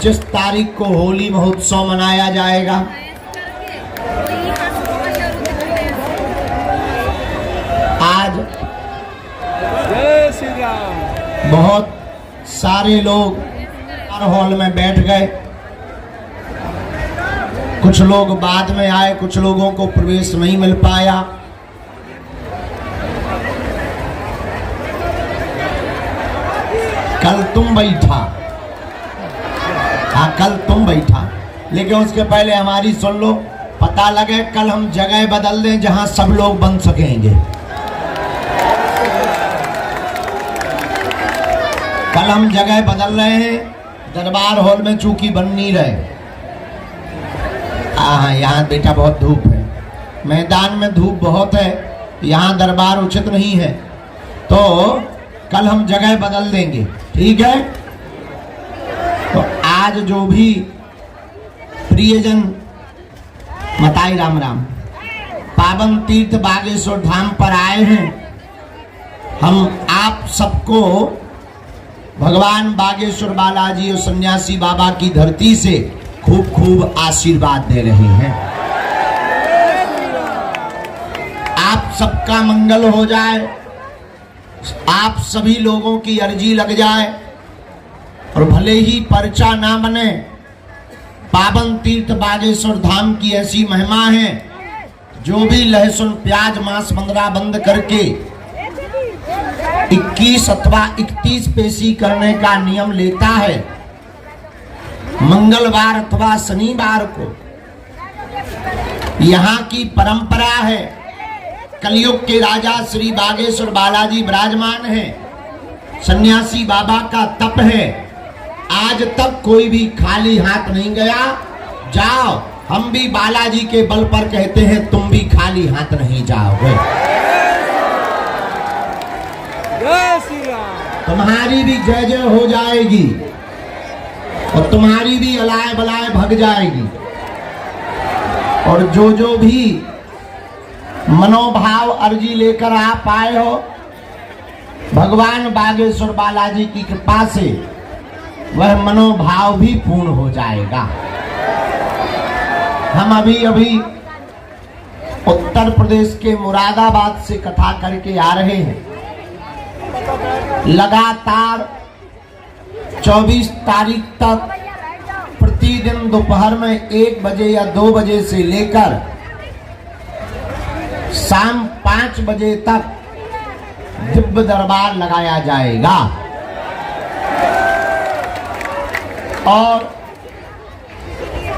25 तारीख को होली महोत्सव मनाया जाएगा। आज जय श्री राम। बहुत सारे लोग हॉल में बैठ गए, कुछ लोग बाद में आए, कुछ लोगों को प्रवेश नहीं मिल पाया। कल तुम बैठा, हाँ कल तुम बैठा, लेकिन उसके पहले हमारी सुन लो, पता लगे कल हम जगह बदल दें जहां सब लोग बन सकेंगे। कल हम जगह बदल रहे हैं, दरबार हॉल में चूंकि बन नहीं रहे। हाँ यहाँ बेटा बहुत धूप है, मैदान में धूप बहुत है, यहाँ दरबार उचित नहीं है, तो कल हम जगह बदल देंगे, ठीक है। तो आज जो भी प्रियजन मताई राम राम पावन तीर्थ बागेश्वर धाम पर आए हैं, हम आप सबको भगवान बागेश्वर बालाजी और सन्यासी बाबा की धरती से खूब खूब आशीर्वाद दे रहे हैं। आप सबका मंगल हो जाए, आप सभी लोगों की अर्जी लग जाए, और भले ही पर्चा ना बने, पावन तीर्थ बागेश्वर धाम की ऐसी महिमा है, जो भी लहसुन प्याज मांस मंगरा बंद करके 21 अथवा 31 पेशी करने का नियम लेता है, मंगलवार अथवा शनिवार को, यहाँ की परंपरा है। कलयुग के राजा श्री बागेश्वर बालाजी विराजमान है, सन्यासी बाबा का तप है, आज तक कोई भी खाली हाथ नहीं गया। जाओ, हम भी बालाजी के बल पर कहते हैं, तुम भी खाली हाथ नहीं जाओगे। जय श्री राम। तुम्हारी भी जय जय हो जाएगी और तुम्हारी भी अलाय बलाय भग जाएगी। और जो भी मनोभाव अर्जी लेकर आप आए हो, भगवान बागेश्वर बालाजी की कृपा से वह मनोभाव भी पूर्ण हो जाएगा। हम अभी उत्तर प्रदेश के मुरादाबाद से कथा करके आ रहे हैं। लगातार 24 तारीख तक प्रतिदिन दोपहर में 1 बजे या 2 बजे से लेकर शाम 5 बजे तक दिव्य दरबार लगाया जाएगा। और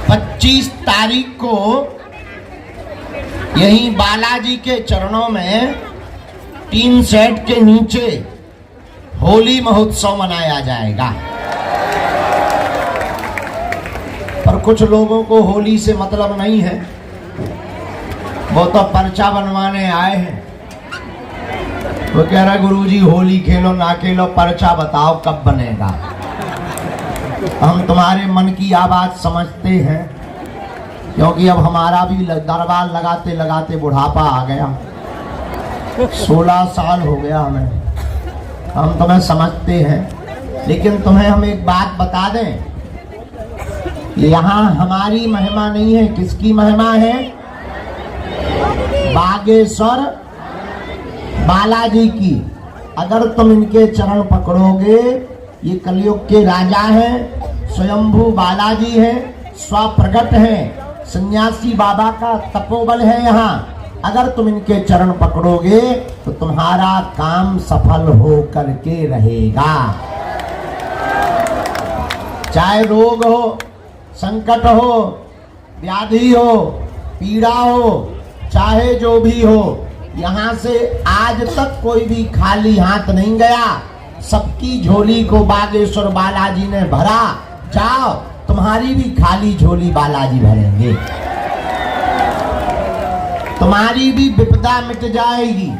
25 तारीख को यहीं बालाजी के चरणों में 3 सेट के नीचे होली महोत्सव मनाया जाएगा। पर कुछ लोगों को होली से मतलब नहीं है, वो तो पर्चा बनवाने आए हैं। वो कह रहा गुरुजी होली खेलो ना खेलो, पर्चा बताओ कब बनेगा। हम तुम्हारे मन की आवाज समझते हैं, क्योंकि अब हमारा भी दरबार लगाते लगाते बुढ़ापा आ गया, 16 साल हो गया हमें। हम तुम्हें समझते हैं, लेकिन तुम्हें हम एक बात बता दें, यहाँ हमारी महिमा नहीं है, किसकी महिमा है? बागेश्वर बालाजी की। अगर तुम इनके चरण पकड़ोगे, ये कलयुग के राजा हैं, स्वयंभू बालाजी हैं, स्वप्रगट हैं, सन्यासी बाबा का तपोबल है यहाँ। अगर तुम इनके चरण पकड़ोगे तो तुम्हारा काम सफल हो करके रहेगा। चाहे रोग हो, संकट हो, व्याधि हो, पीड़ा हो, चाहे जो भी हो, यहाँ से आज तक कोई भी खाली हाथ नहीं गया। सबकी झोली को बागेश्वर बालाजी ने भरा। जाओ, तुम्हारी भी खाली झोली बालाजी भरेंगे, तुम्हारी भी विपदा मिट जाएगी,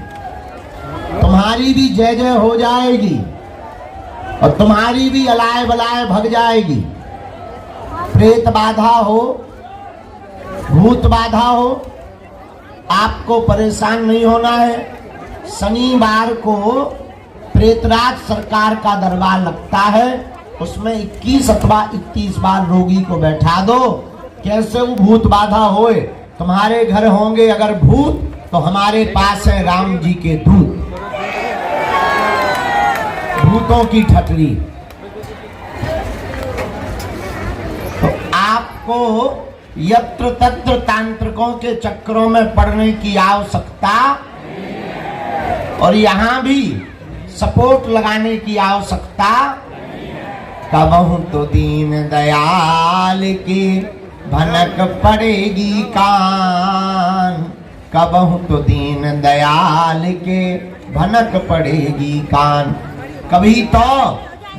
तुम्हारी भी जय जय हो जाएगी, और तुम्हारी भी अलाय बलाय भग जाएगी। प्रेत बाधा हो, भूत बाधा हो, आपको परेशान नहीं होना है। शनिवार को प्रेतराज सरकार का दरबार लगता है, उसमें 21 अथवा 31 बार रोगी को बैठा दो। कैसे वो भूत बाधा होए। तुम्हारे घर होंगे अगर भूत तो हमारे पास है राम जी के दूत, भूतों की ठटरी। तो आपको यत्र तत्र तांत्रिकों के चक्रों में पड़ने की आवश्यकता और यहां भी सपोर्ट लगाने की आवश्यकता। कबहू तो दीन दयाल की भनक पड़ेगी कान, कबहू तो दीन दयाल के भनक पड़ेगी कान। कभी तो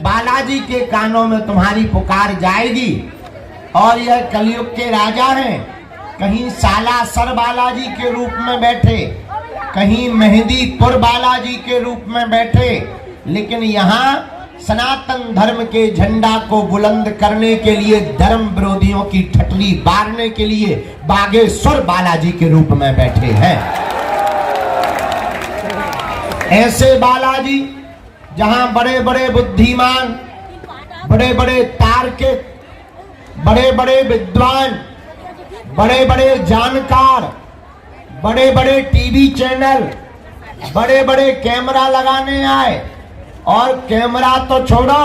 बालाजी के कानों में तुम्हारी पुकार जाएगी। और यह कलयुग के राजा हैं, कहीं सालासर बालाजी के रूप में बैठे, कहीं मेहंदीपुर बालाजी के रूप में बैठे, लेकिन यहाँ सनातन धर्म के झंडा को बुलंद करने के लिए, धर्म विरोधियों की ठटली बारने के लिए बागेश्वर बालाजी के रूप में बैठे हैं। ऐसे बालाजी जहां बड़े बड़े बुद्धिमान, बड़े बड़े तार्किक, बड़े बड़े विद्वान, बड़े बड़े जानकार, बड़े बड़े टीवी चैनल, बड़े बड़े कैमरा लगाने आए। और कैमरा तो छोड़ो,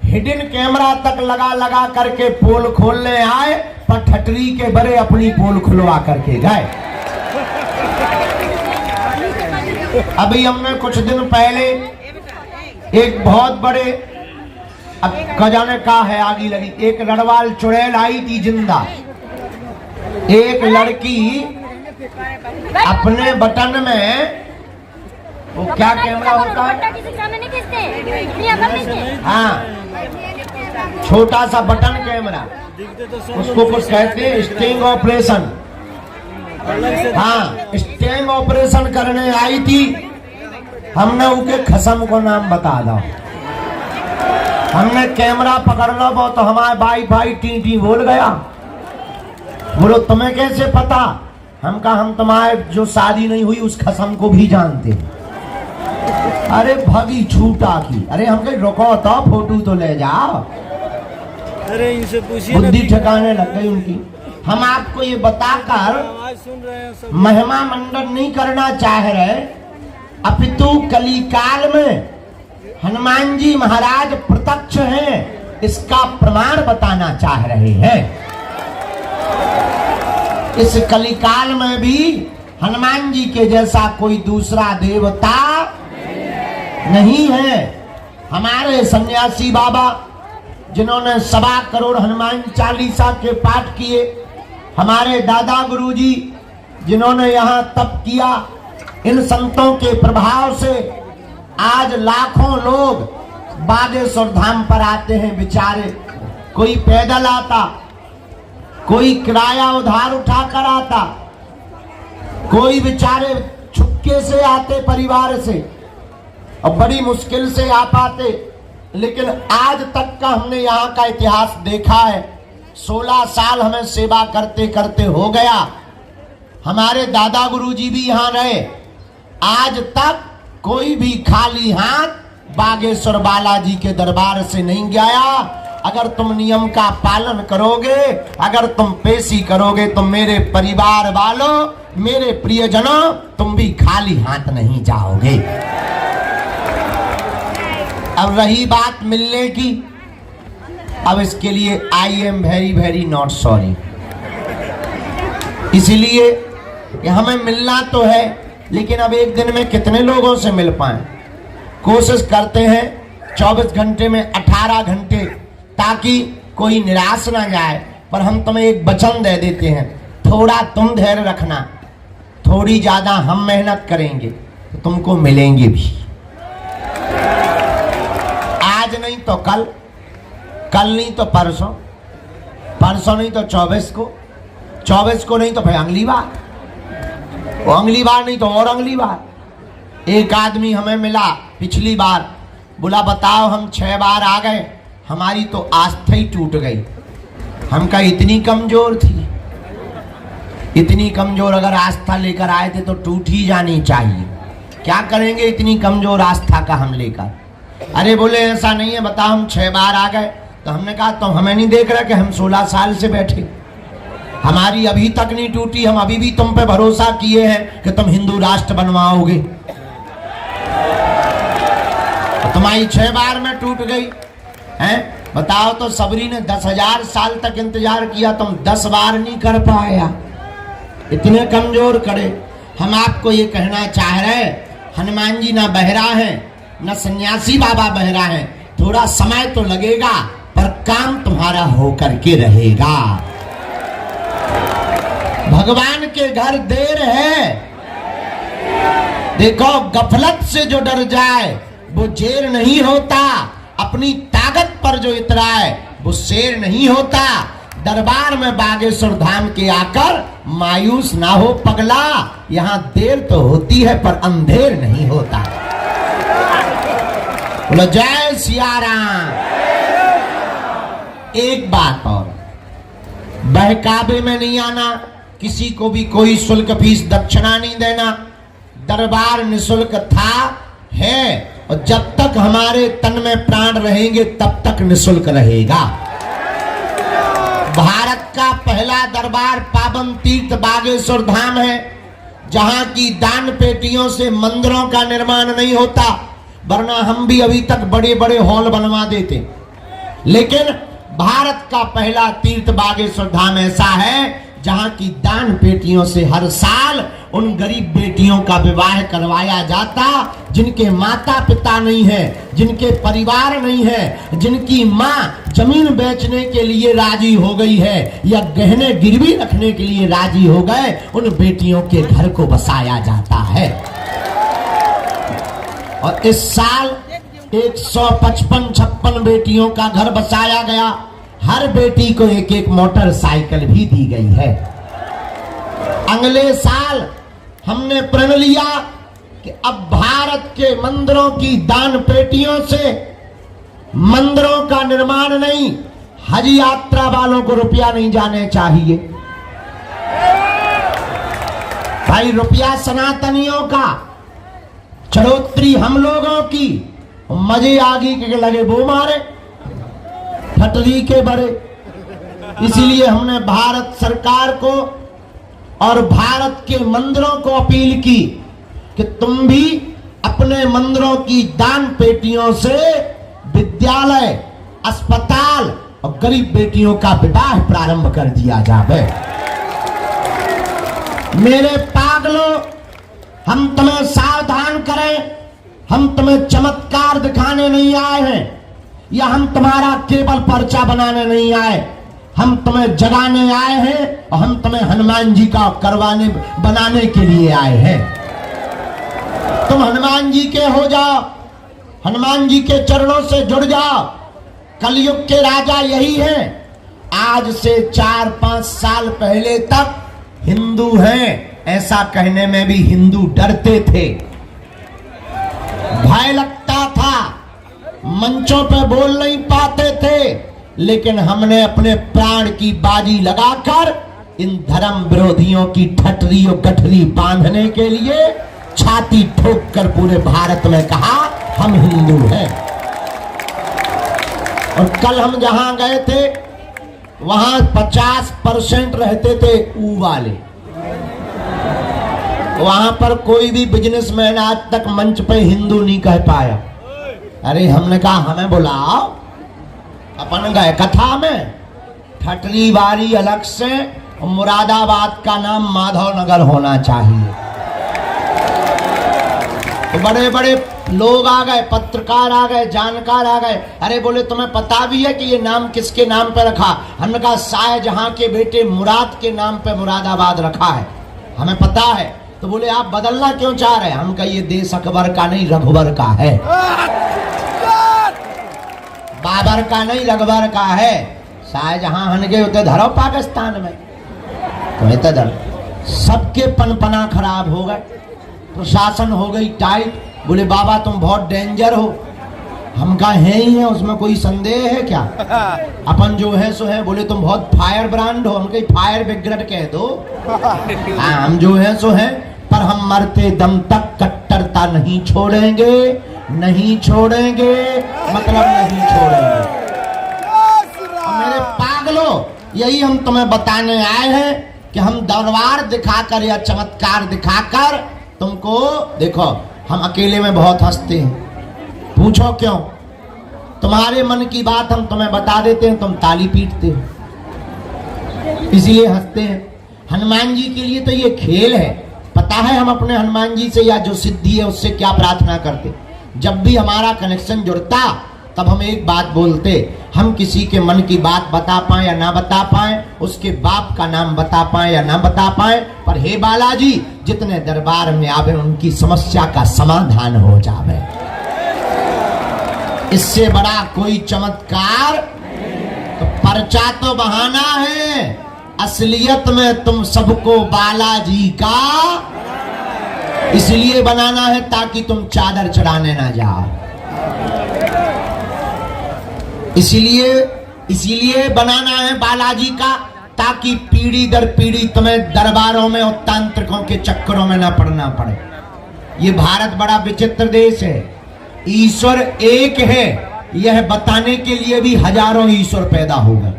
हिडन कैमरा तक लगा लगा करके पोल खोलने आए, पर ठटरी के बड़े अपनी पोल खुलवा करके गए। अभी हमने कुछ दिन पहले एक बहुत बड़े, अब खजाने का है आगी लगी, एक लड़वाल चुड़ैल आई थी जिंदा। एक लड़की अपने बटन में, वो क्या कैमरा होता है, हाँ, छोटा सा बटन कैमरा, उसको कुछ कहते हैं स्टिंग ऑपरेशन। हाँ, स्टिंग ऑपरेशन करने आई थी। हमने उनके खसम को नाम बता दो। हमने कैमरा पकड़ लो, वो तो हमारे वाईफाई टी बोल गया। बोलो तुम्हें कैसे पता? हम कहा हम तुम्हारे जो शादी नहीं हुई उस खसम को भी जानते हैं। अरे भगी छूटा की, अरे हम कहीं रुको तो फोटो तो ले जाओ। अरे इनसे पूछिए, बुद्धि ठिकाने लग गई उनकी। हम आपको ये बताकर सुन रहे हैं सब। महिमा मंडन नहीं करना चाह रहे, अपितु कलिकाल में हनुमान जी महाराज प्रत्यक्ष हैं, इसका प्रमाण बताना चाह रहे हैं। इस कलिकाल में भी हनुमान जी के जैसा कोई दूसरा देवता नहीं है। हमारे सन्यासी बाबा जिन्होंने 1.25 करोड़ हनुमान चालीसा के पाठ किए, हमारे दादा गुरुजी जिन्होंने यहाँ तप किया, इन संतों के प्रभाव से आज लाखों लोग बागेश्वर धाम पर आते हैं। बेचारे कोई पैदल आता, कोई किराया उधार उठा कर आता, कोई बेचारे छुपके से आते परिवार से और बड़ी मुश्किल से आ पाते। लेकिन आज तक का हमने यहाँ का इतिहास देखा है। 16 साल हमें सेवा करते करते हो गया। हमारे दादा गुरुजी भी यहाँ रहे। आज तक कोई भी खाली हाथ बागेश्वर बालाजी के दरबार से नहीं गया। अगर तुम नियम का पालन करोगे, अगर तुम पेशी करोगे, तो मेरे परिवार वालों, मेरे प्रियजनों, तुम भी खाली हाथ नहीं जाओगे। अब रही बात मिलने की, अब इसके लिए I am very very not sorry. इसीलिए कि हमें मिलना तो है, लेकिन अब एक दिन में कितने लोगों से मिल पाए। कोशिश करते हैं 24 घंटे में 18 घंटे, ताकि कोई निराश ना जाए। पर हम तुम्हें एक वचन दे देते हैं, थोड़ा तुम धैर्य रखना, थोड़ी ज्यादा हम मेहनत करेंगे तो तुमको मिलेंगे भी। आज नहीं तो कल, कल नहीं तो परसों, परसों नहीं तो 24 को, 24 को नहीं तो फिर अगली बार, वो अगली बार नहीं तो और अगली बार। एक आदमी हमें मिला पिछली बार, बोला बताओ हम 6 बार आ गए, हमारी तो आस्था ही टूट गई। हम कहा इतनी कमजोर थी, इतनी कमजोर अगर आस्था लेकर आए थे तो टूट ही जानी चाहिए। क्या करेंगे इतनी कमजोर आस्था का हम लेकर। अरे बोले ऐसा नहीं है, बता हम 6 बार आ गए। तो हमने कहा तुम हमें नहीं देख रहा कि हम 16 साल से बैठे, हमारी अभी तक नहीं टूटी, हम अभी भी तुम पे भरोसा किए हैं कि तुम हिंदू राष्ट्र बनवाओगे। तो तुम्हारी 6 बार में टूट गई हैं? बताओ तो सबरी ने 10,000 साल तक इंतजार किया, तुम 10 बार नहीं कर पाया, इतने कमजोर करे। हम आपको ये कहना चाह रहे, हनुमान जी ना बहरा है ना सन्यासी बाबा बहरा है, थोड़ा समय तो लगेगा पर काम तुम्हारा होकर के रहेगा। भगवान के घर देर है। देखो गफलत से जो डर जाए वो जेर नहीं होता, अपनी ताकत पर जो इतराए वो शेर नहीं होता। दरबार में बागेश्वर धाम के आकर मायूस ना हो पगला, यहाँ देर तो होती है पर अंधेर नहीं होता। बोलो जय सिया राम। एक बात और, बहकावे में नहीं आना, किसी को भी कोई शुल्क फीस दक्षिणा नहीं देना। दरबार निशुल्क था है, और जब तक हमारे तन में प्राण रहेंगे तब तक निशुल्क रहेगा। भारत का पहला दरबार पावन तीर्थ बागेश्वर धाम है, जहां की दान पेटियों से मंदिरों का निर्माण नहीं होता, वरना हम भी अभी तक बड़े बड़े हॉल बनवा देते। लेकिन भारत का पहला तीर्थ बागेश्वर धाम ऐसा है जहां की दान पेटियों से हर साल उन गरीब बेटियों का विवाह करवाया जाता, जिनके माता पिता नहीं है, जिनके परिवार नहीं है, जिनकी माँ जमीन बेचने के लिए राजी हो गई है या गहने गिरवी रखने के लिए राजी हो गए, उन बेटियों के घर को बसाया जाता है। और इस साल 155-56 बेटियों का घर बसाया गया। हर बेटी को एक एक मोटरसाइकिल भी दी गई है। अगले साल हमने प्रण लिया कि अब भारत के मंदिरों की दान पेटियों से मंदिरों का निर्माण नहीं, हज यात्रा वालों को रुपया नहीं जाने चाहिए। भाई रुपया सनातनियों का, चढ़ोतरी हम लोगों की, मजे आगे के लगे वो मारे, फटरी के बड़े। इसीलिए हमने भारत सरकार को और भारत के मंदिरों को अपील की कि तुम भी अपने मंदिरों की दान पेटियों से विद्यालय, अस्पताल और गरीब बेटियों का विवाह प्रारंभ कर दिया जाए। मेरे पागलों, हम तुम्हें सावधान करें, हम तुम्हें चमत्कार दिखाने नहीं आए हैं, या हम तुम्हारा केवल पर्चा बनाने नहीं आए, हम तुम्हें जगाने आए हैं और हम तुम्हें हनुमान जी का करवाने बनाने के लिए आए हैं। तुम हनुमान जी के हो जाओ, हनुमान जी के चरणों से जुड़ जाओ। कलयुग के राजा यही हैं। आज से 4-5 साल पहले तक हिंदू हैं ऐसा कहने में भी हिंदू डरते थे, भय लगता था, मंचों पे बोल नहीं पाते थे। लेकिन हमने अपने प्राण की बाजी लगाकर इन धर्म विरोधियों की ठटरी और गठरी बांधने के लिए छाती ठोक कर पूरे भारत में कहा हम हिंदू हैं। और कल हम जहां गए थे वहां 50% रहते थे ऊ वाले। वहां पर कोई भी बिजनेसमैन आज तक मंच पे हिंदू नहीं कह पाया। अरे हमने कहा हमें बुलाओ, अपन गए कथा में, ठटरी बारी अलग से, मुरादाबाद का नाम माधव नगर होना चाहिए। तो बड़े बड़े लोग आ गए, पत्रकार आ गए, जानकार आ गए। अरे बोले तुम्हें पता भी है कि ये नाम किसके नाम पे रखा? हमने कहा शाहजहां के बेटे मुराद के नाम पे मुरादाबाद रखा है, हमें पता है। तो बोले आप बदलना क्यों चाह रहे हैं? हम कहा ये देश अकबर का नहीं रघुबर का है, बाबर का नहीं रघुबर का है। शाहजहां हन गए उते धरो पाकिस्तान में, तो धर सबके पनपना खराब हो गए, प्रशासन हो गई टाइट। बोले बाबा तुम बहुत डेंजर हो। हम कहा है ही है, उसमें कोई संदेह है क्या? अपन जो है सो है। बोले तुम बहुत फायर ब्रांड हो। हम कहीं फायर ब्रिगेड कह दो। हम जो है सो है, पर हम मरते दम तक कट्टरता नहीं छोड़ेंगे। नहीं छोड़ेंगे, मतलब नहीं छोड़ेंगे। और मेरे पागलों, यही हम तुम्हें बताने आए हैं कि हम दरबार दिखाकर या चमत्कार दिखाकर तुमको, देखो हम अकेले में बहुत हंसते हैं, पूछो क्यों? तुम्हारे मन की बात हम तुम्हें बता देते हैं, तुम ताली पीटते हो, इसलिए हंसते हैं। हनुमान जी के लिए तो ये खेल है। पता है हम अपने हनुमान जी से या जो सिद्धि है उससे क्या प्रार्थना करते? जब भी हमारा कनेक्शन जुड़ता तब हम एक बात बोलते, हम किसी के मन की बात बता पाए या ना बता पाए, उसके बाप का नाम बता पाए या ना बता पाए, पर हे बालाजी जितने दरबार में आवे उनकी समस्या का समाधान हो जावे। इससे बड़ा कोई चमत्कार तो पर्चा तो बहाना है, असलियत में तुम सबको बालाजी का इसलिए बनाना है ताकि तुम चादर चढ़ाने ना जाओ। इसीलिए बनाना है बालाजी का ताकि पीढ़ी दर पीढ़ी तुम्हें दरबारों में और तांत्रिकों के चक्करों में ना पड़ना पड़े। ये भारत बड़ा विचित्र देश है। ईश्वर एक है यह बताने के लिए भी हजारों ईश्वर पैदा हो गए।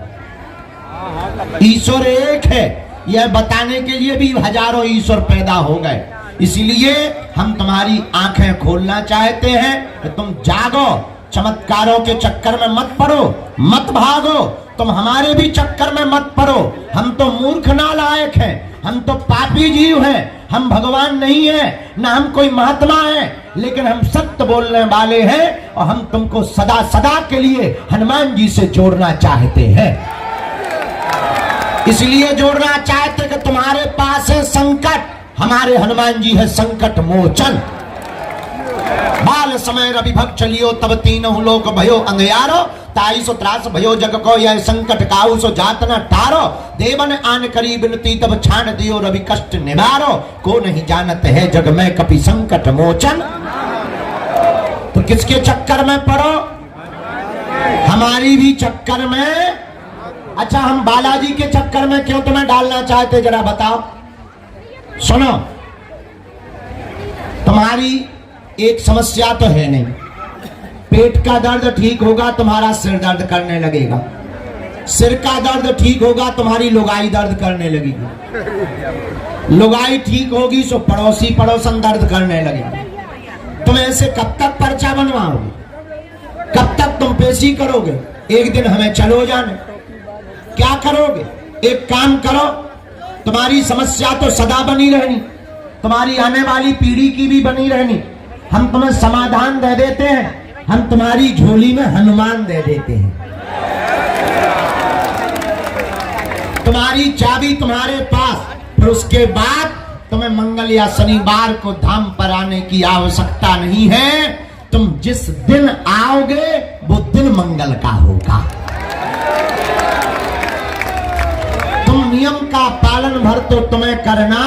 ईश्वर एक है यह बताने के लिए भी हजारों ईश्वर पैदा हो गए। इसलिए हम तुम्हारी आंखें खोलना चाहते हैं कि तुम जागो, चमत्कारों के चक्कर में मत पड़ो, मत भागो, तुम हमारे भी चक्कर में मत पड़ो। हम तो मूर्ख नालायक हैं, हम तो पापी जीव हैं, हम भगवान नहीं हैं, ना हम कोई महात्मा हैं, लेकिन हम सत्य बोलने वाले हैं और हम तुमको सदा सदा के लिए हनुमान जी से जोड़ना चाहते हैं। इसलिए जोड़ना चाहते कि तुम्हारे पास है संकट, हमारे हनुमान जी है संकट मोचन। बाल समय रवि भक्त चलियो तब तीनों लोक भयो अंधियारो, ताई सो त्रास भयो जग को यह संकट काऊ सो जात न टारो, देवन आन करी बिनती तब छान दियो रवि कष्ट निवारो, को नहीं जानत है जग में कपि संकट मोचन। तो किसके चक्कर में पड़ो? हमारी भी चक्कर में। अच्छा, हम बालाजी के चक्कर में क्यों तुम्हें डालना चाहते जरा बताओ। सुनो, तुम्हारी एक समस्या तो है नहीं, पेट का दर्द ठीक होगा तुम्हारा सिर दर्द करने लगेगा, सिर का दर्द ठीक होगा तुम्हारी लुगाई दर्द करने लगेगी, लुगाई ठीक होगी सो पड़ोसी पड़ोसन दर्द करने लगेगा। तुम ऐसे कब तक पर्चा बनवाओगे? कब तक तुम पेशी करोगे? एक दिन हमें चलो जाने, क्या करोगे? एक काम करो, तुम्हारी समस्या तो सदा बनी रहनी, तुम्हारी आने वाली पीढ़ी की भी बनी रहनी। हम तुम्हें समाधान दे देते हैं, हम तुम्हारी झोली में हनुमान दे देते हैं। तुम्हारी चाबी तुम्हारे पास, फिर उसके बाद तुम्हें मंगल या शनिवार को धाम पर आने की आवश्यकता नहीं है। तुम जिस दिन आओगे वो दिन मंगल का होगा। तुम नियम का पालन भर तो तुम्हें करना।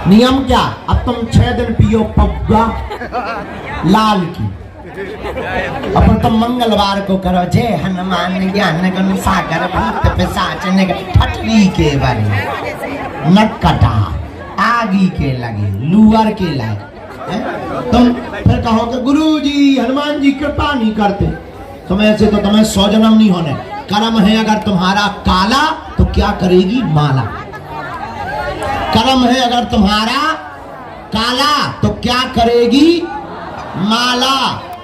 नियम क्या? अब तुम 6 दिन पियो पौवा लाल की, अब तुम मंगलवार को करो जय हनुमान ज्ञान गुण सागर भूत पिशाच फटली के बने नटकटा आगी के लगे लुअर के लगे। तुम फिर कहोगे गुरु जी हनुमान जी कृपा नहीं करते। तुम ऐसे तो तुम्हें 100 जन्म नहीं होने। कर्म है अगर तुम्हारा काला तो क्या करेगी माला। कर्म है अगर तुम्हारा काला तो क्या करेगी माला।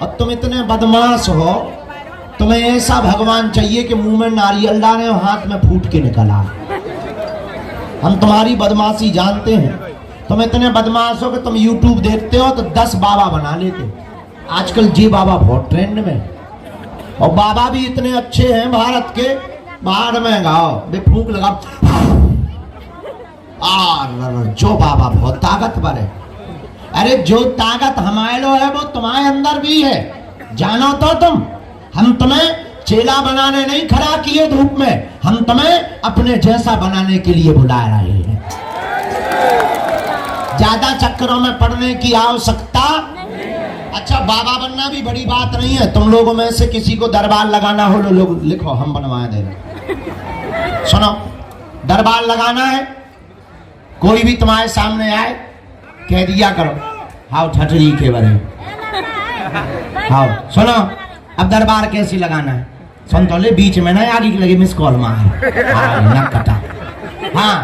और तुम इतने बदमाश हो, तुम्हें ऐसा भगवान चाहिए कि मुंह में नारियल डाले और हाथ में फूट के निकला। हम तुम्हारी बदमाशी जानते हैं। तुम इतने बदमाश हो कि तुम YouTube देखते हो तो 10 बाबा बना लेते हो। आजकल जी बाबा बहुत ट्रेंड में, और बाबा भी इतने अच्छे हैं भारत के। बाहर में गाओ बे फूंक लगा, जो बाबा बहुत ताकतवर है। अरे जो ताकत हमारे लो है वो तुम्हारे अंदर भी है, जानो तो तुम। हम तुम्हें चेला बनाने नहीं खड़ा किए धूप में, हम तुम्हें अपने जैसा बनाने के लिए बुला रहे हैं। ज्यादा चक्करों में पड़ने की आवश्यकता। अच्छा, बाबा बनना भी बड़ी बात नहीं है। तुम लोगों में से किसी को दरबार लगाना हो, लोग लिखो हम बनवा देंगे। सुनो, दरबार लगाना है, कोई भी तुम्हारे सामने आए कह दिया करो हाउ ठटरी के बारे में हाँ सुनो, अब दरबार कैसी लगाना है सुन तो ले, बीच में ना आगे की लगी मिस कॉल मार। हाँ कटा। हाँ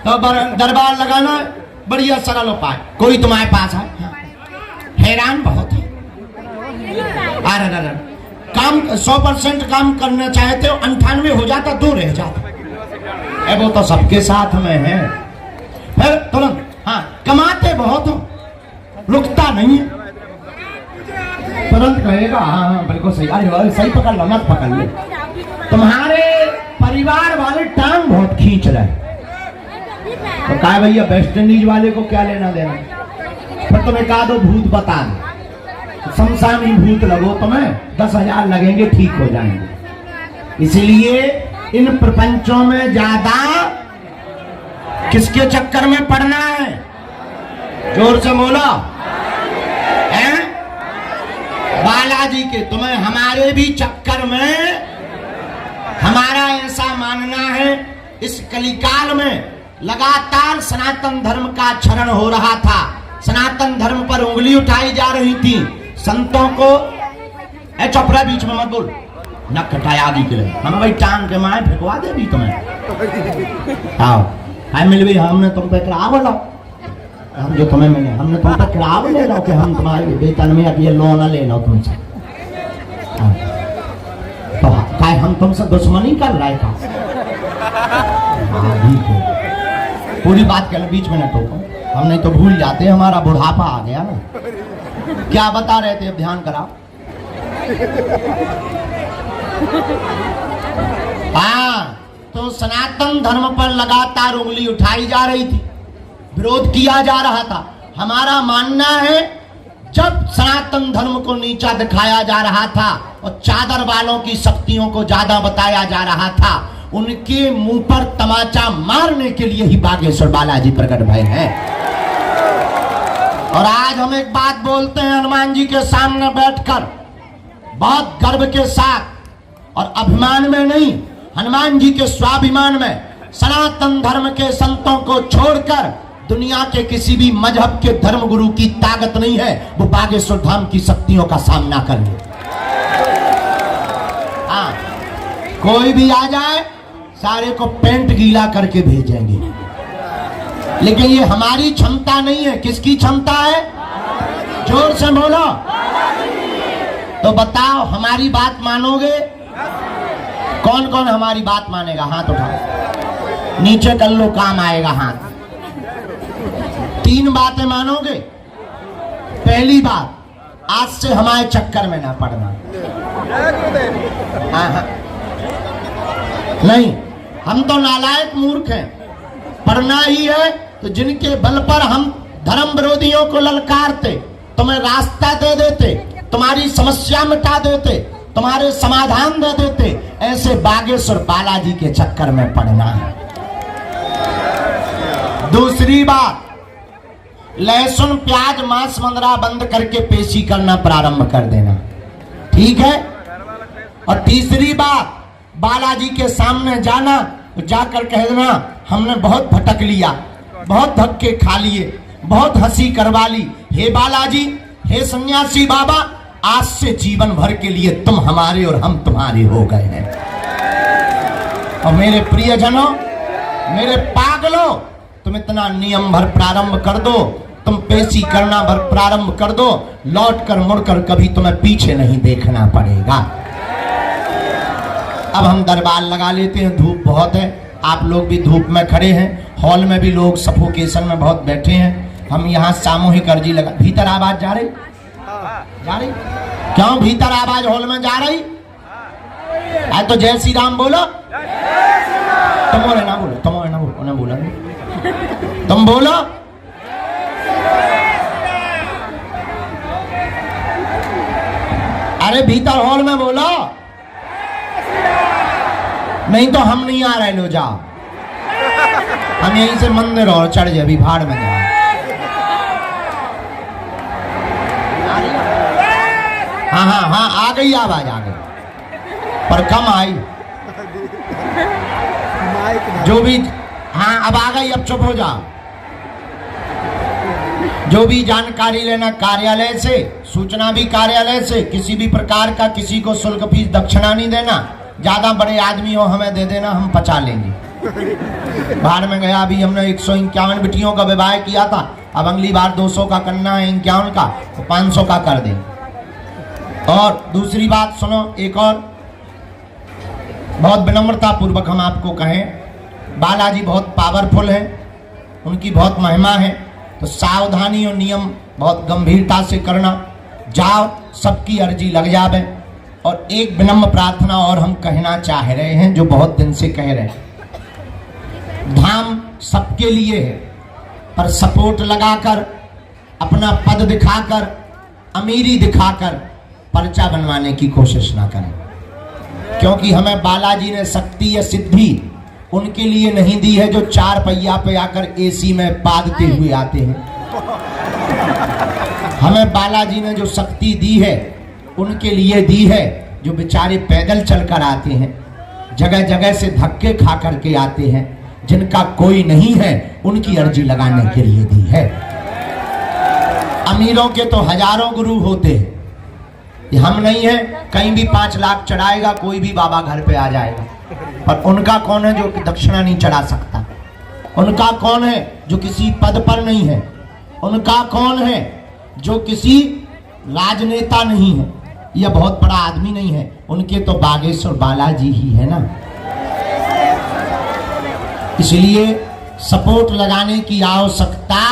तो दरबार लगाना बढ़िया सरल उपाय। कोई तुम्हारे पास है? हाँ। हैरान बहुत है। अरे काम 100% काम करना चाहते हो, 98 हो जाता, 2 रह जाता। वो तो सबके साथ में है। फिर तुरंत हाँ कमाते बहुत हो, रुकता नहीं है, तुरंत कहेगा हाँ हाँ बिल्कुल सही। अरे सही पकड़ लो, मत पकड़ लो। तुम्हारे परिवार वाले टांग बहुत खींच रहे हैं, तो कहा भैया वेस्ट इंडीज वाले को क्या लेना देना। फिर तुम्हें कहा दो भूत बता दो, शमशानी भूत लगो, तुम्हें 10,000 लगेंगे, ठीक हो जाएंगे। इसलिए इन प्रपंचों में ज्यादा किसके चक्कर में पड़ना है? जोर से बोलो। हैं? बालाजी के। तुम्हें हमारे भी चक्कर में, हमारा ऐसा मानना है, इस कलिकाल में लगातार सनातन धर्म का क्षरण हो रहा था, सनातन धर्म पर उंगली उठाई जा रही थी। संतों को चपरा बीच में मत बोल, न कटाया आगे के लिए, हम भाई टांग के माए फेंकवा दे भी तुम्हें। आओ हाय मिल भी, हमने तुम पे कराव लो, हम जो तुम्हें मिले हमने तुम पे कराव ले लो कि हम तुम्हारे वेतन में अब ये लोन ले लो तुमसे। तो काय हम तुमसे दुश्मनी कर रहे था? पूरी बात कर बीच में न टोको, हम नहीं तो भूल जाते, हमारा बुढ़ापा आ गया ना। क्या बता रहे थे, अब ध्यान कराओ। हाँ तो सनातन धर्म पर लगातार उंगली उठाई जा रही थी, विरोध किया जा रहा था। हमारा मानना है जब सनातन धर्म को नीचा दिखाया जा रहा था और चादर वालों की शक्तियों को ज्यादा बताया जा रहा था, उनके मुंह पर तमाचा मारने के लिए ही बागेश्वर बालाजी प्रकट भय हैं। और आज हम एक बात बोलते हैं हनुमान जी के सामने बैठकर, बहुत गर्व के साथ और अभिमान में नहीं, हनुमान जी के स्वाभिमान में, सनातन धर्म के संतों को छोड़कर दुनिया के किसी भी मजहब के धर्म गुरु की ताकत नहीं है वो बागेश्वर धाम की शक्तियों का सामना कर ले। हाँ कोई भी आ जाए सारे को पेंट गीला करके भेजेंगे, लेकिन ये हमारी क्षमता नहीं है। किसकी क्षमता है? जोर से बोलो। तो बताओ हमारी बात मानोगे? कौन कौन हमारी बात मानेगा? हाथ उठाओ, नीचे कर लो, काम आएगा हाथ। 3 बातें मानोगे। पहली बात, आज से हमारे चक्कर में ना पड़ना। हाँ नहीं, हम तो नालायक मूर्ख हैं, पढ़ना ही है तो जिनके बल पर हम धर्म विरोधियों को ललकारते, तुम्हें रास्ता दे देते, तुम्हारी समस्या मिटा देते, तुम्हारे समाधान दे देते, ऐसे बागेश्वर बालाजी के चक्कर में पड़ना है। दूसरी बात, लहसुन प्याज मांस मंदरा बंद करके पेशी करना प्रारंभ कर देना, ठीक है। और तीसरी बात, बालाजी के सामने जाना, जाकर कह देना हमने बहुत भटक लिया, बहुत धक्के खा लिए, बहुत हंसी करवा ली, हे बालाजी, हे सन्यासी बाबा, आज से जीवन भर के लिए तुम हमारे और हम तुम्हारे हो गए हैं। और मेरे प्रियजनों, मेरे पागलों, तुम इतना नियम भर प्रारंभ कर दो, तुम पेशी करना भर प्रारंभ कर दो, लौट कर मुड़कर कभी तुम्हें पीछे नहीं देखना पड़ेगा। अब हम दरबार लगा लेते हैं, धूप बहुत है, आप लोग भी धूप में खड़े हैं, हॉल में भी लोग सफोकेशन में बहुत बैठे हैं। हम यहाँ सामूहिक अर्जी लगा। भीतर आवाज जा रही? जा रही? क्यों भीतर आवाज हॉल में जा रही? तो जय श्री राम बोलो। तुम बोले ना बोलो, तुम ना बोलो, उन्हें बोला तुम बोलो। अरे भीतर हॉल में बोलो, नहीं तो हम नहीं आ रहे। लो जाओ, हम यहीं से मंदिर और चढ़ जाए, अभी भाड़ में जाओ। हाँ हाँ हाँ, आ गई आवाज, आ गई, पर कम आई। जो भी, हाँ अब आ गई, अब चुप हो जाओ। जो भी जानकारी लेना कार्यालय से सूचना भी कार्यालय से किसी भी प्रकार का किसी को शुल्क फीस दक्षिणा नहीं देना। ज्यादा बड़े आदमी हो हमें दे देना, हम पचा लेंगे। बाहर में गया, अभी हमने 151 बिटियों का विवाह किया था, अब अगली बार 200 का करना है, 51 का, तो 500 का कर दें। और दूसरी बात सुनो, एक और बहुत विनम्रता पूर्वक हम आपको कहें, बालाजी बहुत पावरफुल है, उनकी बहुत महिमा है, तो सावधानी और नियम बहुत गंभीरता से करना। जाओ, सबकी अर्जी लग जावे। और एक विनम्र प्रार्थना और हम कहना चाह रहे हैं, जो बहुत दिन से कह रहे हैं, धाम सबके लिए है, पर सपोर्ट लगाकर, अपना पद दिखाकर, अमीरी दिखाकर पर्चा बनवाने की कोशिश ना करें। क्योंकि हमें बालाजी ने शक्ति या सिद्धि उनके लिए नहीं दी है जो 4 पहिया पे आकर एसी में पादते हुए आते हैं। हमें बालाजी ने जो शक्ति दी है उनके लिए दी है जो बेचारे पैदल चलकर आते हैं, जगह जगह से धक्के खा करके आते हैं, जिनका कोई नहीं है उनकी अर्जी लगाने के लिए दी है। अमीरों के तो हजारों गुरु होते हैं, हम नहीं है, कहीं भी 5 लाख चढ़ाएगा कोई भी बाबा घर पे आ जाएगा। पर उनका कौन है जो दक्षिणा नहीं चढ़ा सकता? उनका कौन है जो किसी पद पर नहीं है? उनका कौन है जो किसी राजनेता नहीं है या बहुत बड़ा आदमी नहीं है? उनके तो बागेश्वर बालाजी ही है ना। इसलिए सपोर्ट लगाने की आवश्यकता,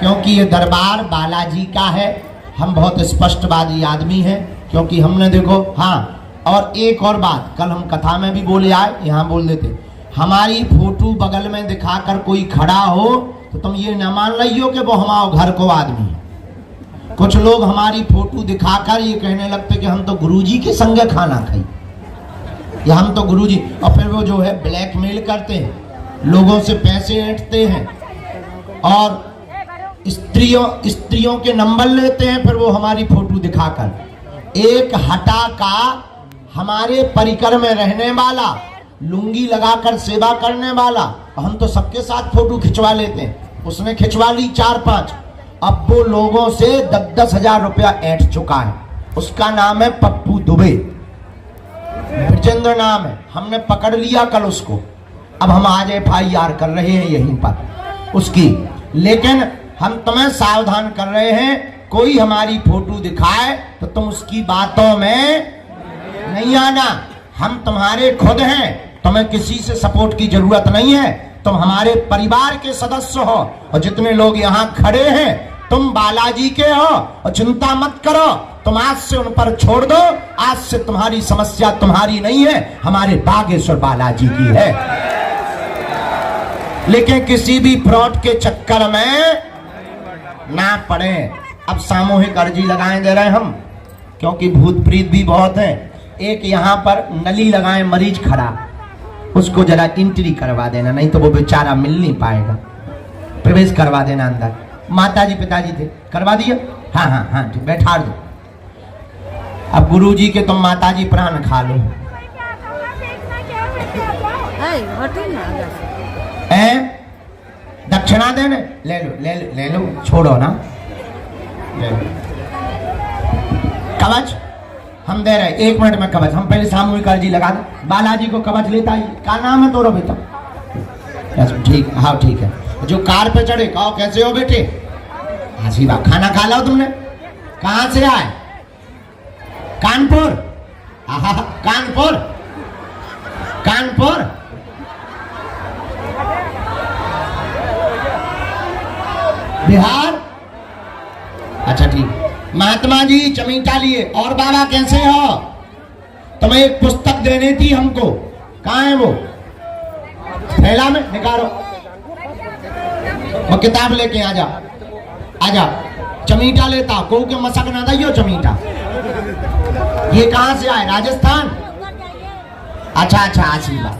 क्योंकि ये दरबार बालाजी का है। हम बहुत स्पष्टवादी आदमी हैं, क्योंकि हमने देखो, हाँ, और एक और बात, कल हम कथा में भी बोले आए, यहाँ बोल देते, हमारी फोटो बगल में दिखाकर कोई खड़ा हो तो तुम ये न मान लियो कि वो हमारे घर को आदमी है। कुछ लोग हमारी फोटो दिखाकर ये कहने लगते कि हम तो गुरुजी के संगे खाना खाई, या हम तो गुरुजी, और फिर वो जो है ब्लैकमेल करते हैं, लोगों से पैसे ऐंठते हैं और स्त्रियों के नंबर लेते हैं, फिर वो हमारी फोटो दिखाकर। एक हटा का हमारे परिकर में रहने वाला, लुंगी लगाकर सेवा करने वाला, हम तो सबके साथ फोटो खिंचवा लेते हैं, उसने खिंचवा ली 4-5, अब वो लोगों से 10-10 हजार रुपया ऐंठ चुका है। उसका नाम है पप्पू दुबे, ब्रजेंद्र नाम है, हमने पकड़ लिया कल उसको। अब हम आज FIR कर रहे हैं यहीं पर उसकी। लेकिन हम तुम्हें सावधान कर रहे हैं, कोई हमारी फोटो दिखाए तो तुम उसकी बातों में नहीं आना। हम तुम्हारे खुद हैं, तुम्हें किसी से सपोर्ट की जरूरत नहीं है, तुम हमारे परिवार के सदस्य हो। और जितने लोग यहाँ खड़े हैं तुम बालाजी के हो, और चिंता मत करो, तुम आज से उन पर छोड़ दो। आज से तुम्हारी समस्या तुम्हारी नहीं है, हमारे बागेश्वर बालाजी की है। लेकिन किसी भी फ्रॉड के चक्कर में ना पड़े। अब सामूहिक अर्जी लगाए दे रहे हैं हम, क्योंकि भूत प्रीत भी बहुत है। एक यहाँ पर नली लगाए मरीज खड़ा, उसको जरा एंट्री करवा देना, नहीं तो वो बेचारा मिल नहीं पाएगा। प्रवेश करवा देना अंदर। माताजी पिताजी थे, करवा दिया? हाँ हाँ हाँ ठीक, बैठा दो। अब गुरुजी के तुम माताजी प्राण खा लो। दक्षिणा देने ले लो, ले लो, ले लो, छोड़ो ना, ले लो। कवच हम दे रहे, 1 मिनट में कवच। हम पहले सामूहिक अर्जी लगा दे, बालाजी को कवच लेता ही। क्या नाम है तोरा बेटा? ठीक, हाँ ठीक है। जो कार पे चढ़े, कहो कैसे हो बेटे? हंसी बात। खाना खा लो तुमने? कहाँ से आए? कानपुर? कानपुर, कानपुर। बिहार? अच्छा ठीक। महात्मा जी चमीटा लिए। और बाबा कैसे हो? तुम्हें एक पुस्तक देनी थी हमको, कहाँ है वो? थैला में निकालो, वो किताब लेके आ जा, आ जा। चमीटा लेता को के मसक ना दियो चमीटा। ये कहाँ से आए? राजस्थान? अच्छा अच्छा, आशीर्वाद।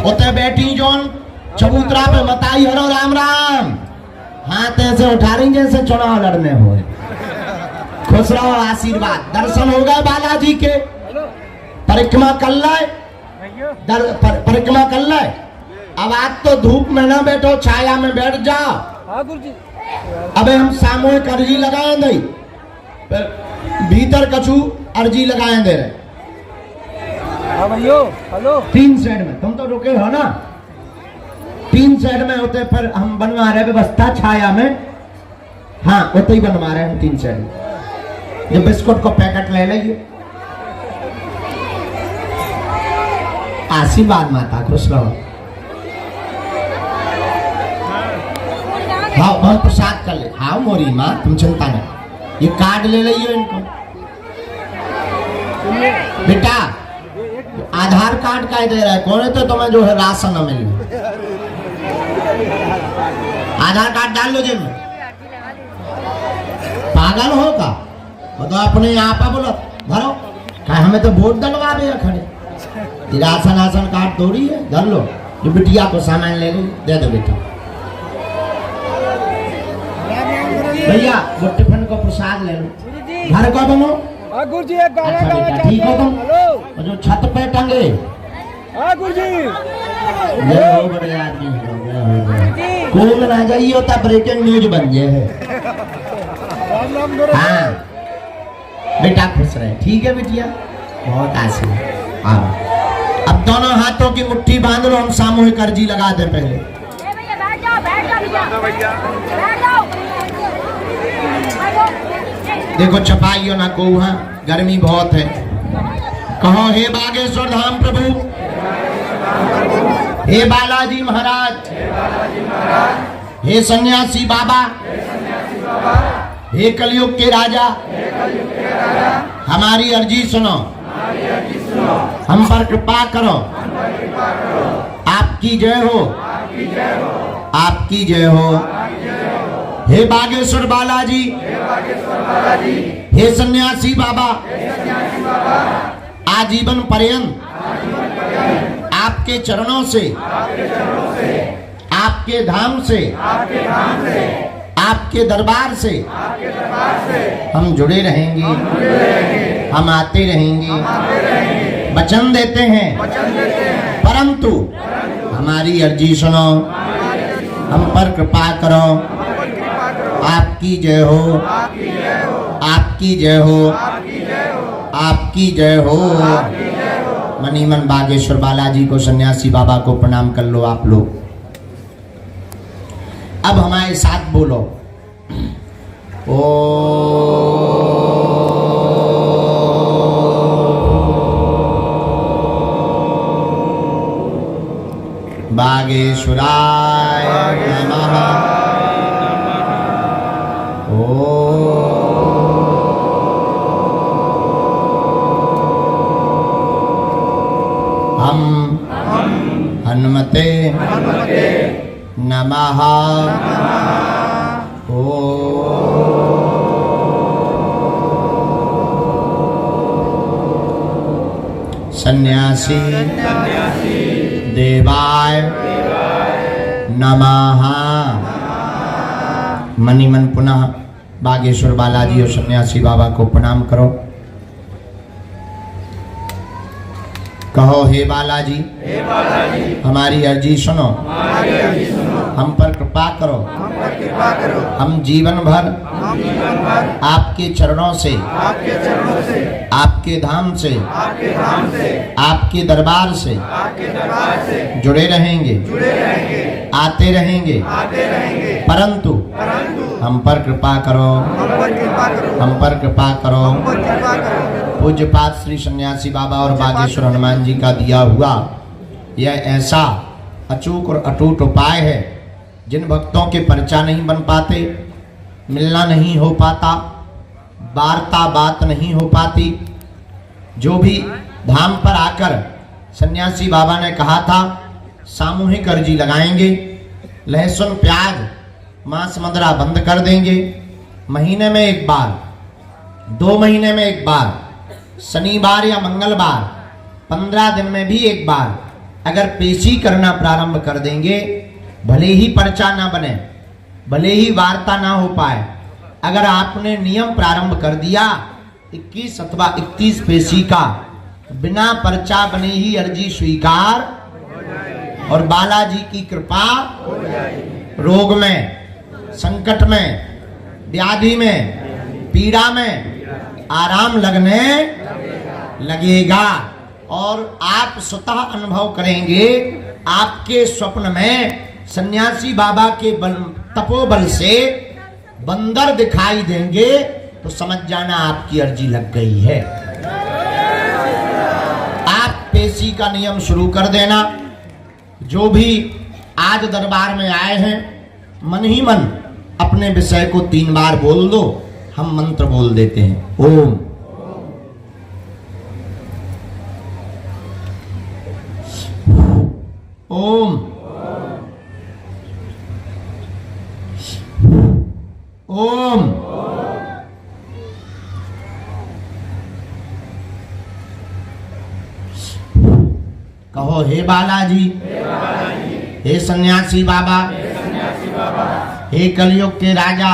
उते बैठी जोन चबूतरा पे मताई हरो राम राम, हाथ ऐसे उठा रही जैसे चुनाव लड़ने हो। खुश रहो, आशीर्वाद। दर्शन हो गए बालाजी के, परिक्रमा कर लाए, परिक्रमा कर लाए। अब आज तो धूप में ना बैठो, छाया में बैठ जाओ। अब हम सामूहिक अर्जी लगाए दई भीतर कछु अर्जी लगाए दे रहे। हाँ भैयो हेलो। 3 साइड में तुम तो रुके हो ना, 3 साइड में होते पर हम बनवा रहे व्यवस्था छाया में। हाँ होते ही बनवा रहे हैं 3 साइड में। ये बिस्कुट को पैकेट ले लीजिए। आशीर्वाद माता खुश रहो। हाँ बहुत प्रसाद कर ले। हाँ मोरी माँ तुम चिंता नहीं, ये कार्ड ले लियो इनको। बेटा आधार कार्ड का दे रहा है कौन है तो तुम्हें जो है राशन न मिल। आधार कार्ड डाल लो जेब में। पागल हो का वो तो अपने यहाँ पर बोलो धरो क्या हमें तो वोट डलवा दे खड़े। राशन कार्ड थोड़ी है, धर लो। जो बिटिया को सामान ले लो दे दो बेटा। भैया वो टिफिन को प्रसाद ले लो। घर को बनो। गुरुजी एक गाना अच्छा गाना बेटा चाहते ठीक हो तुम। हेलो। जो छत पे टंगे गुरुजी ये हो बड़े आदमी हो। कोल ना जाइए होता ब्रेकिंग न्यूज बन जाए है। राम राम गुरु। हाँ बेटा खुश रहे। ठीक है बिटिया बहुत आशीर्वाद। हाँ अब दोनों हाथों की मुट्ठी बांध लो। हम सामूहिक अर्जी लगा दे पहले। देखो छपाइयो ना को वहां गर्मी बहुत है। कहो हे बागेश्वर धाम प्रभु, हे बालाजी महाराज, हे सन्यासी बाबा, हे कलयुग के राजा, हमारी अर्जी सुनो, हम पर कृपा करो। आपकी जय हो, आपकी जय हो। हे बागेश्वर बालाजी, हे सन्यासी बाबा, आजीवन पर्यंत आपके चरणों से, आपके धाम से, आपके दरबार से हम जुड़े रहेंगे, हम आते रहेंगे। वचन देते हैं परंतु हमारी अर्जी सुनो, हम पर कृपा करो। आपकी जय हो, आपकी जय हो, आपकी जय हो। मनी मन बागेश्वर बालाजी को, सन्यासी बाबा को प्रणाम कर लो आप लोग। अब हमारे साथ बोलो ओ बागेश्वराय नमः। हम हनुमते नमः। सन्यासी देवाय नमः। मनी मन पुनः बागेश्वर बालाजी और सन्यासी बाबा को प्रणाम करो। कहो हे बालाजी, हमारी अर्जी सुनो, हम पर कृपा करो। हम जीवन भर आपके चरणों से, आपके धाम से, आपके दरबार से जुड़े रहेंगे, आते रहेंगे। परंतु हम पर कृपा करो, हम पर कृपा करो। पूज्यपाद श्री सन्यासी बाबा और बागेश्वर हनुमान जी का दिया हुआ यह ऐसा अचूक और अटूट उपाय है, जिन भक्तों के पर्चा नहीं बन पाते, मिलना नहीं हो पाता, वार्ता बात नहीं हो पाती, जो भी धाम पर आकर सन्यासी बाबा ने कहा था सामूहिक अर्जी लगाएंगे, लहसुन प्याज मांस मदिरा बंद कर देंगे, महीने में एक बार, 2 महीने में एक बार, शनिवार या मंगलवार, 15 दिन में भी एक बार अगर पेशी करना प्रारंभ कर देंगे, भले ही पर्चा ना बने, भले ही वार्ता ना हो पाए, अगर आपने नियम प्रारंभ कर दिया 21 अथवा 31 पेशी का, बिना पर्चा बने ही अर्जी स्वीकार और बालाजी की कृपा, रोग में संकट में, व्याधि में, पीड़ा में आराम लगने लगेगा और आप स्वतः अनुभव करेंगे। आपके स्वप्न में सन्यासी बाबा के तपोबल से बंदर दिखाई देंगे तो समझ जाना आपकी अर्जी लग गई है। आप पेशी का नियम शुरू कर देना। जो भी आज दरबार में आए हैं, मन ही मन अपने विषय को 3 बार बोल दो। हम मंत्र बोल देते हैं। ओम ओम ओम कहो, हे बालाजी, हे सन्यासी बाबा, हे कलयुग के राजा,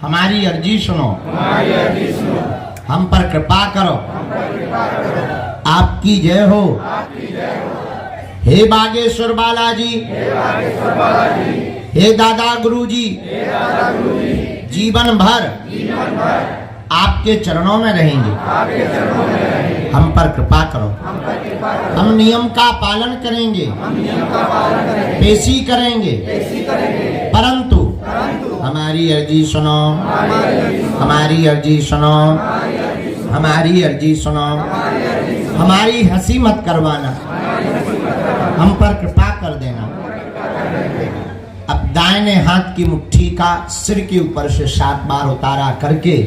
हमारी अर्जी सुनो, हम पर कृपा करो, आपकी जय हो। हे बागेश्वर बालाजी, हे दादा गुरुजी, जीवन भर आपके चरणों में रहेंगे। हम पर कृपा करो। हम नियम का पालन करेंगे, पेशी करेंगे, परंतु हमारी अर्जी सुनो, हमारी अर्जी सुनो, हमारी अर्जी सुनो, हमारी हंसी मत करवाना, हम पर कृपा कर देना। अब दाहिने हाथ की मुट्ठी का सिर के ऊपर से 7 बार उतारा करके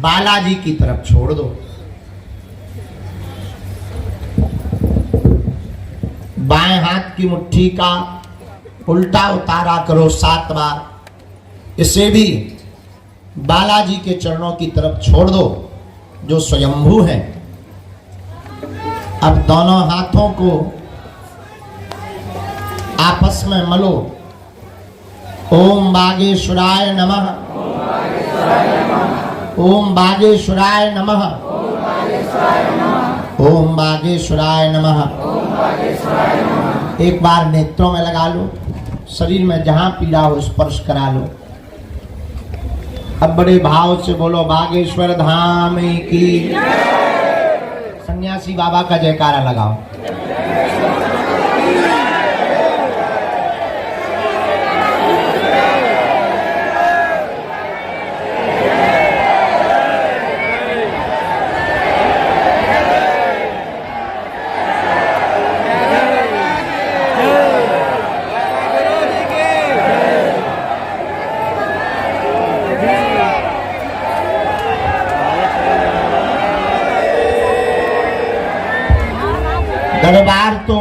बालाजी की तरफ छोड़ दो। बाएं हाथ की मुट्ठी का उल्टा उतारा करो 7 बार। इसे भी बालाजी के चरणों की तरफ छोड़ दो जो स्वयंभू है। अब दोनों हाथों को आपस में मलो। ओम बागेश्वराय नमः, ओम बागेश्वराय नमः, ओम बागेश्वराय नमः। एक बार नेत्रों में लगा लो, शरीर में जहां पीड़ा हो स्पर्श करा लो। अब बड़े भाव से बोलो, बागेश्वर धाम की। सन्यासी बाबा का जयकारा लगाओ। दरबार तो